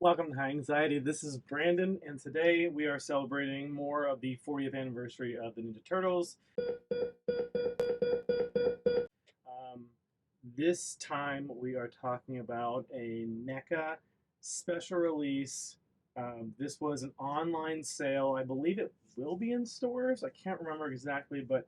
Welcome to High Anxiety. This is Brandon, and today we are celebrating more of the 40th anniversary of the Ninja Turtles. Um, this time we are talking about a NECA special release. This was an online sale. I believe it will be in stores. I can't remember exactly, but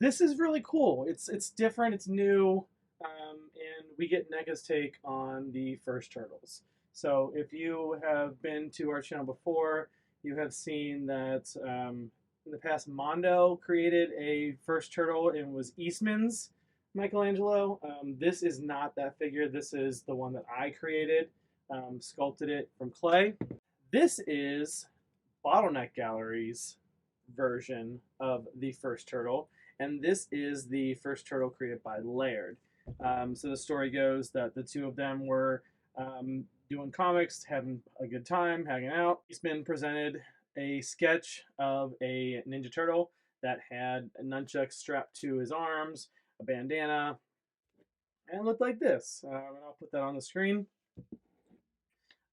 this is really cool. It's different. It's new. And we get NECA's take on the first Turtles. So if you have been to our channel before, you have seen that in the past Mondo created a first Turtle and it was Eastman's Michelangelo. This is not that figure. This is the one that I created, sculpted it from clay. This is Bottleneck Gallery's version of the first Turtle, and this is the first Turtle created by Laird. So the story goes that the two of them were doing comics, having a good time, hanging out. Eastman presented a sketch of a Ninja Turtle that had a nunchuck strapped to his arms, a bandana, and it looked like this. And I'll put that on the screen.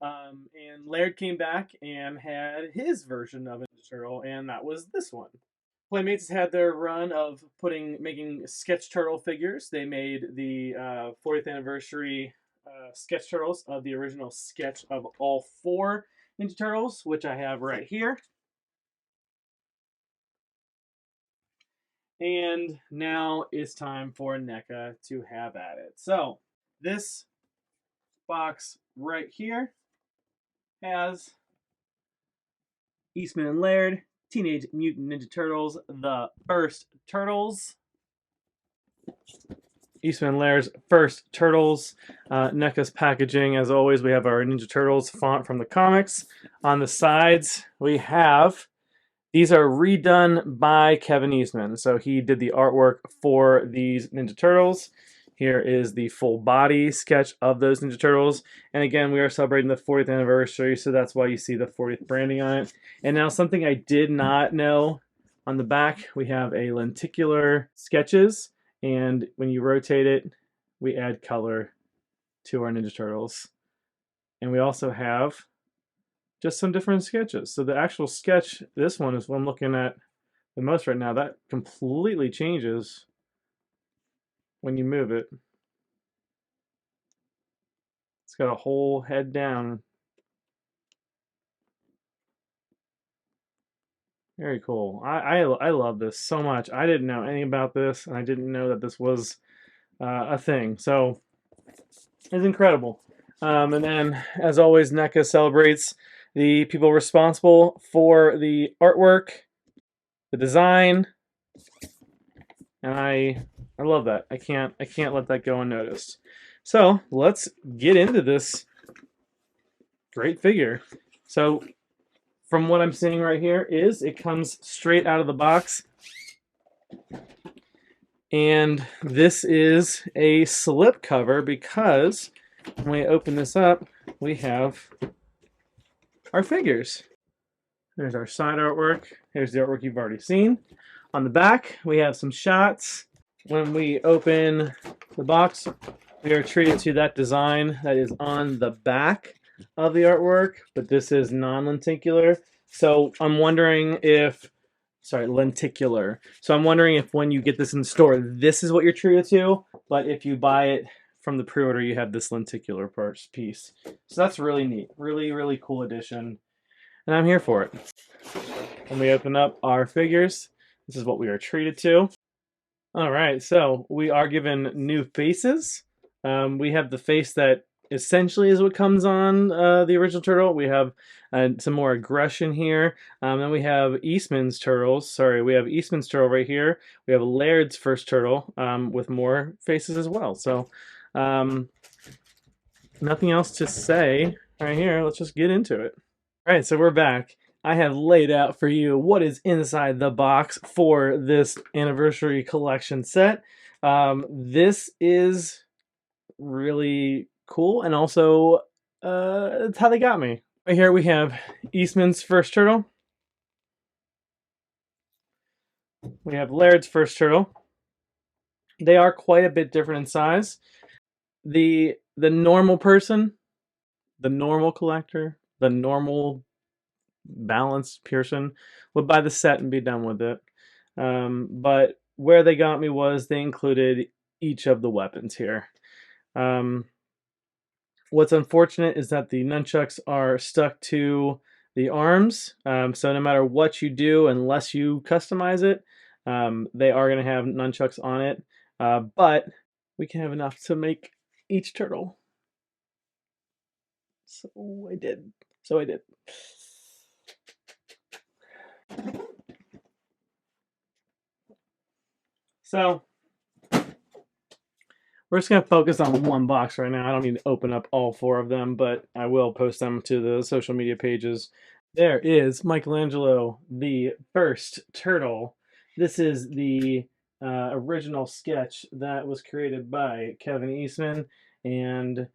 And Laird came back and had his version of a Ninja Turtle, and that was this one. Playmates had their run of making sketch turtle figures. They made the 40th anniversary sketch turtles of the original sketch of all 4 Ninja Turtles, which I have right here. And now it's time for NECA to have at it. So this box right here has Eastman and Laird, Teenage Mutant Ninja Turtles, the first Turtles. Eastman and Laird's first Turtles. NECA's packaging, as always, we have our Ninja Turtles font from the comics. On the sides, we have, these are redone by Kevin Eastman. So he did the artwork for these Ninja Turtles. Here is the full body sketch of those Ninja Turtles. And again, we are celebrating the 40th anniversary, so that's why you see the 40th branding on it. And now something I did not know, on the back, we have a lenticular sketches. And when you rotate it, we add color to our Ninja Turtles. And we also have just some different sketches. So the actual sketch, this one is what I'm looking at the most right now. That completely changes when you move it. It's got a whole head down. Very cool. I love this so much. I didn't know anything about this, and I didn't know that this was a thing. So it's incredible. And then, as always, NECA celebrates the people responsible for the artwork, the design, and I love that. I can't let that go unnoticed. So let's get into this great figure. So from what I'm seeing right here is it comes straight out of the box. And this is a slip cover because when we open this up, we have our figures. There's our side artwork. Here's the artwork you've already seen. On the back, we have some shots. When we open the box, we are treated to that design that is on the back of the artwork, but this is non-lenticular. So I'm wondering if, lenticular. So I'm wondering if when you get this in store, this is what you're treated to, but if you buy it from the pre-order, you have this lenticular piece. So that's really neat. Really, really cool addition. And I'm here for it. When we open up our figures, this is what we are treated to. All right, so we are given new faces. We have the face that essentially is what comes on the original turtle. We have some more aggression here. Then we have Eastman's turtles. Sorry, we have Eastman's turtle right here. We have Laird's first turtle with more faces as well. So nothing else to say right here. Let's just get into it. All right, so we're back. I have laid out for you what is inside the box for this anniversary collection set. This is really cool, and also it's how they got me. Right here we have Eastman's first turtle. We have Laird's first turtle. They are quite a bit different in size. The normal person the normal collector, the normal balanced person would buy the set and be done with it. But where they got me was they included each of the weapons here. Um, what's unfortunate is that the nunchucks are stuck to the arms. So no matter what you do, unless you customize it, they are going to have nunchucks on it. But we can have enough to make each turtle. So I did. So I did. So we're just going to focus on one box right now. I don't need to open up all 4 of them, but I will post them to the social media pages. There is Michelangelo, the first turtle. This is the original sketch that was created by Kevin Eastman, and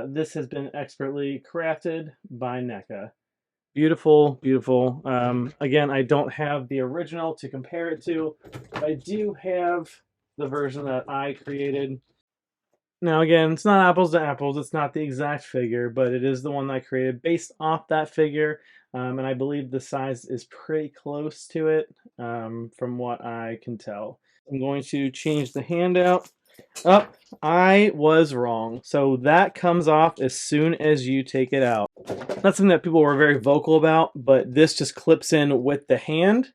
this has been expertly crafted by NECA. Beautiful, beautiful. Again, I don't have the original to compare it to. I do have the version that I created. Now, again, it's not apples to apples. It's not the exact figure, but it is the one that I created based off that figure. And I believe the size is pretty close to it from what I can tell. I'm going to change the handout. Oh, I was wrong. So that comes off as soon as you take it out. That's something that people were very vocal about, but this just clips in with the hand.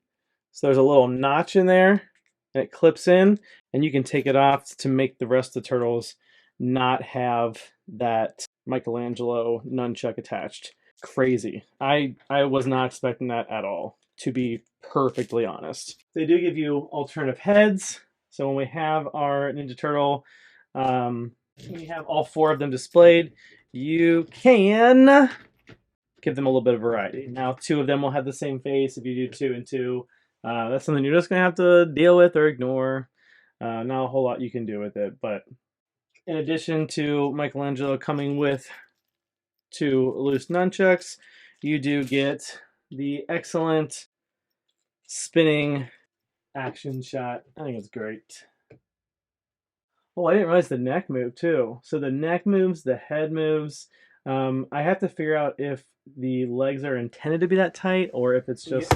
So there's a little notch in there, and it clips in, and you can take it off to make the rest of the turtles not have that Michelangelo nunchuck attached. Crazy. I was not expecting that at all, to be perfectly honest. They do give you alternative heads. So when we have our Ninja Turtle, when you have all 4 of them displayed, you can give them a little bit of variety. Now 2 of them will have the same face if you do 2 and 2. That's something you're just going to have to deal with or ignore. Not a whole lot you can do with it, but in addition to Michelangelo coming with 2 loose nunchucks, you do get the excellent spinning action shot. I think it's great. Oh, I didn't realize the neck moved too. So the neck moves, the head moves. I have to figure out if the legs are intended to be that tight or if it's just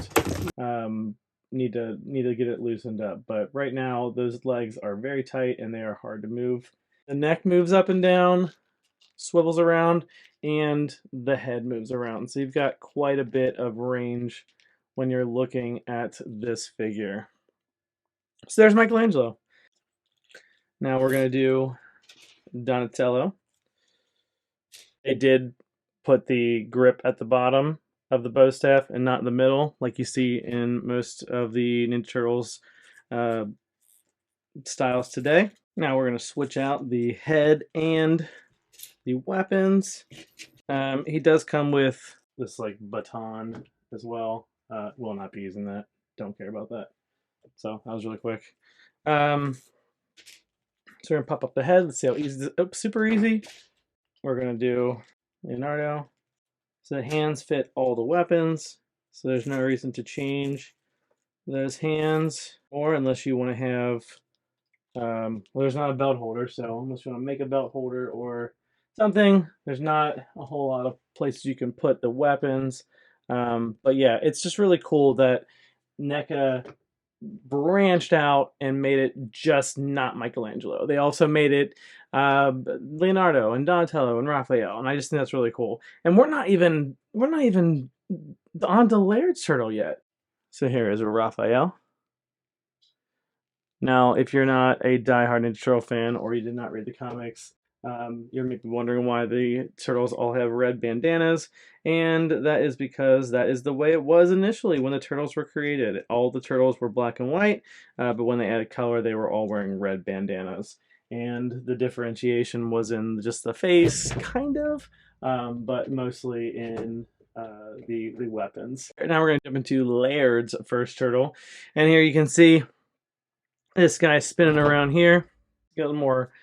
need to get it loosened up. But right now, those legs are very tight and they are hard to move. The neck moves up and down, swivels around, and the head moves around. So you've got quite a bit of range when you're looking at this figure. So there's Michelangelo. Now we're going to do Donatello. They did put the grip at the bottom of the bow staff and not in the middle, like you see in most of the Ninja Turtles styles today. Now we're going to switch out the head and the weapons. He does come with this like baton as well. Will not be using that. Don't care about that. So that was really quick. So we're gonna pop up the head. Let's see how easy. Oops, super easy. We're gonna do Leonardo. So the hands fit all the weapons. So there's no reason to change those hands, or unless you want to have. Well, there's not a belt holder, so unless you want to make a belt holder or something, there's not a whole lot of places you can put the weapons. But yeah, it's just really cool that NECA branched out and made it just not Michelangelo. They also made it Leonardo and Donatello and Raphael, and I just think that's really cool. And we're not even on to Laird's turtle yet. So here is a Raphael. Now, if you're not a diehard Ninja Turtle fan or you did not read the comics, you're maybe wondering why the turtles all have red bandanas, and that is because that is the way it was initially when the turtles were created. All the turtles were black and white, but when they added color, they were all wearing red bandanas. And the differentiation was in just the face, kind of, but mostly in the weapons. Now we're going to jump into Laird's first turtle, and here you can see this guy spinning around here. Got a little more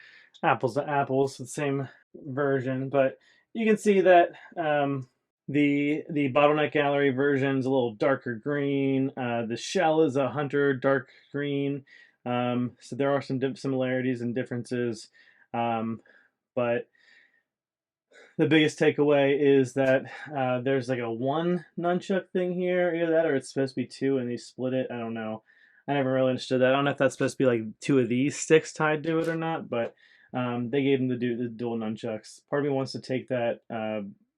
apples to apples, the same version, but you can see that the bottleneck gallery version is a little darker green. The shell is a hunter dark green. So there are some similarities and differences, but the biggest takeaway is that there's like a one nunchuck thing here, either that or it's supposed to be two and they split it. I don't know. I never really understood that. I don't know if that's supposed to be like two of these sticks tied to it or not, but they gave him the dual nunchucks. Part of me wants to take that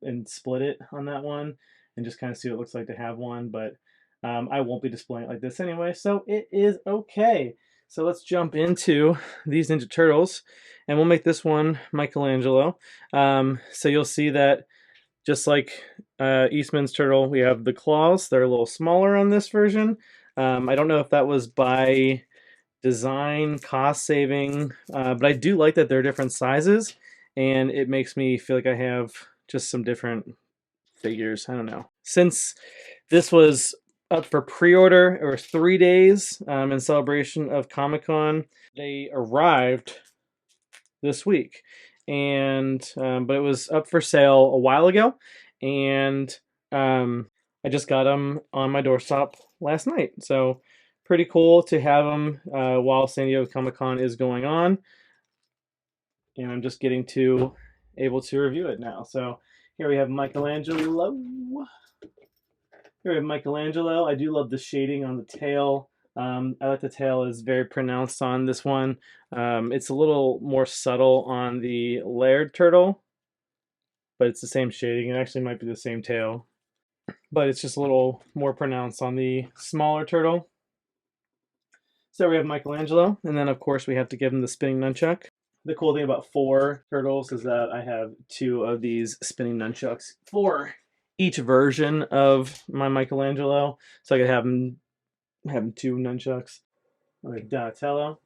and split it on that one and just kind of see what it looks like to have one, but I won't be displaying it like this anyway, so it is okay. So let's jump into these Ninja Turtles, and we'll make this one Michelangelo. So you'll see that just like Eastman's turtle, we have the claws. They're a little smaller on this version. I don't know if that was by design, cost saving, but I do like that they're different sizes, and it makes me feel like I have just some different figures. I don't know. Since this was up for pre-order, or 3 days in celebration of Comic-Con, they arrived this week, and but it was up for sale a while ago, and I just got them on my doorstep last night. So pretty cool to have them while San Diego Comic-Con is going on, and I'm just getting to able to review it now. So here we have Michelangelo. Here we have Michelangelo. I do love the shading on the tail. I like the tail is very pronounced on this one. It's a little more subtle on the Laird turtle, but it's the same shading. It actually might be the same tail, but it's just a little more pronounced on the smaller turtle. So we have Michelangelo, and then of course we have to give him the spinning nunchuck. The cool thing about 4 turtles is that I have 2 of these spinning nunchucks for each version of my Michelangelo, so I could have him 2 nunchucks. Okay, Donatello.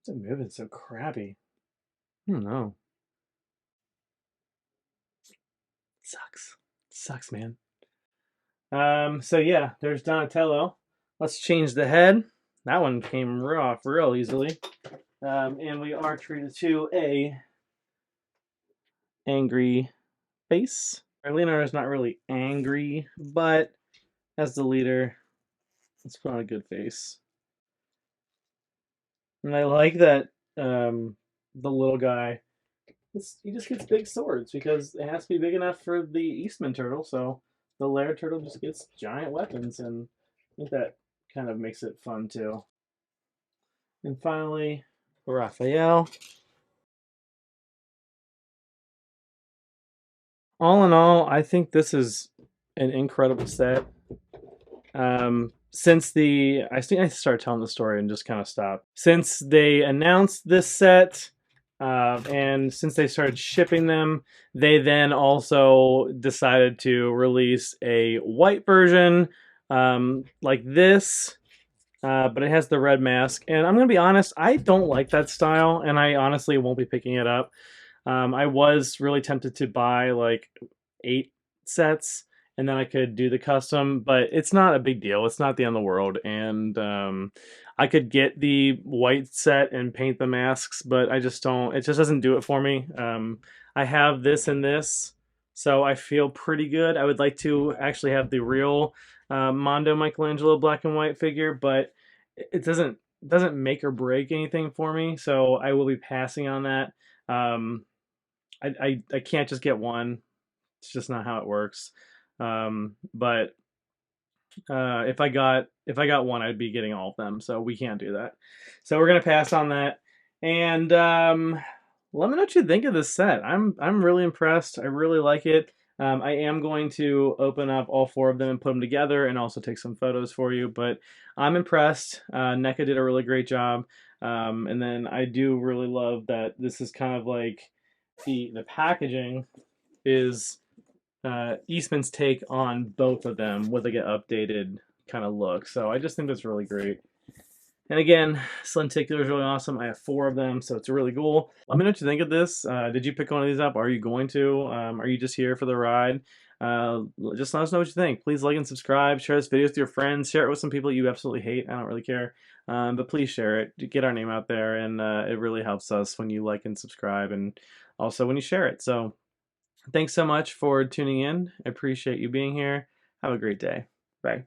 What's it moving so crappy? I don't know. Sucks. Sucks, man. So yeah, there's Donatello. Let's change the head. That one came off real easily. And we are treated to a angry face. Leonardo's not really angry, but as the leader, let's put on a good face. And I like that the little guy, he just gets big swords because it has to be big enough for the Eastman turtle, so the Laird turtle just gets giant weapons, and I think that kind of makes it fun too. And finally, Raphael. All in all, I think this is an incredible set. Since I think I started telling the story and just kind of stopped. Since they announced this set, and since they started shipping them, they then also decided to release a white version, like this, but it has the red mask. And I'm gonna be honest, I don't like that style, and I honestly won't be picking it up. I was really tempted to buy like 8 sets, and then I could do the custom, but it's not a big deal. It's not the end of the world, and I could get the white set and paint the masks, but I just don't. It just doesn't do it for me. I have this and this, so I feel pretty good. I would like to actually have the real Mondo Michelangelo black and white figure, but it doesn't make or break anything for me, so I will be passing on that. I can't just get one. It's just not how it works. But if I got one, I'd be getting all of them. So we can't do that. So we're gonna pass on that. And let me know what you think of this set. I'm really impressed. I really like it. I am going to open up all 4 of them and put them together, and also take some photos for you. But I'm impressed. NECA did a really great job. And then I do really love that this is kind of like the packaging is Eastman's take on both of them with like an updated kind of look. So I just think that's really great. And again, Slinticular is really awesome. I have 4 of them, so it's really cool. Let me know what you think of this. Did you pick one of these up? Are you going to? Are you just here for the ride? Just let us know what you think. Please like and subscribe. Share this video with your friends. Share it with some people you absolutely hate. I don't really care. But please share it. Get our name out there, and it really helps us when you like and subscribe, and also when you share it. So thanks so much for tuning in. I appreciate you being here. Have a great day. Bye.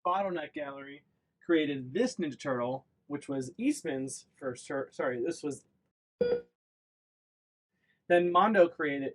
Bottleneck Gallery created this Ninja Turtle, which was Eastman's first turtle. Sorry, this was. Then Mondo created.